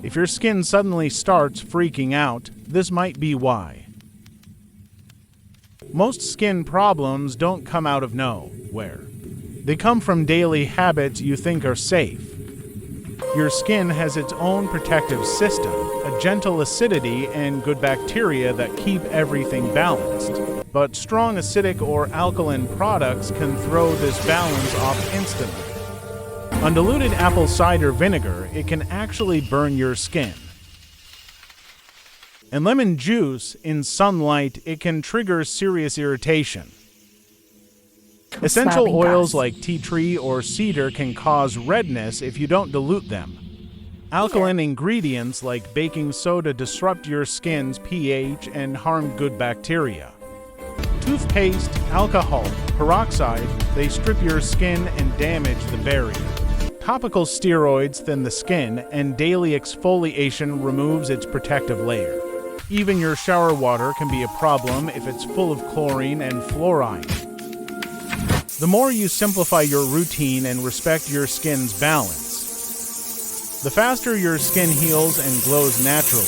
If your skin suddenly starts freaking out, this might be why. Most skin problems don't come out of nowhere. They come from daily habits you think are safe. Your skin has its own protective system, a gentle acidity and good bacteria that keep everything balanced. But strong acidic or alkaline products can throw this balance off instantly. Undiluted apple cider vinegar, it can actually burn your skin. And lemon juice, in sunlight, it can trigger serious irritation. Essential oils like tea tree or cedar can cause redness if you don't dilute them. Alkaline ingredients like baking soda disrupt your skin's pH and harm good bacteria. Toothpaste, alcohol, peroxide, they strip your skin and damage the barrier. Topical steroids thin the skin, and daily exfoliation removes its protective layer. Even your shower water can be a problem if it's full of chlorine and fluoride. The more you simplify your routine and respect your skin's balance, the faster your skin heals and glows naturally.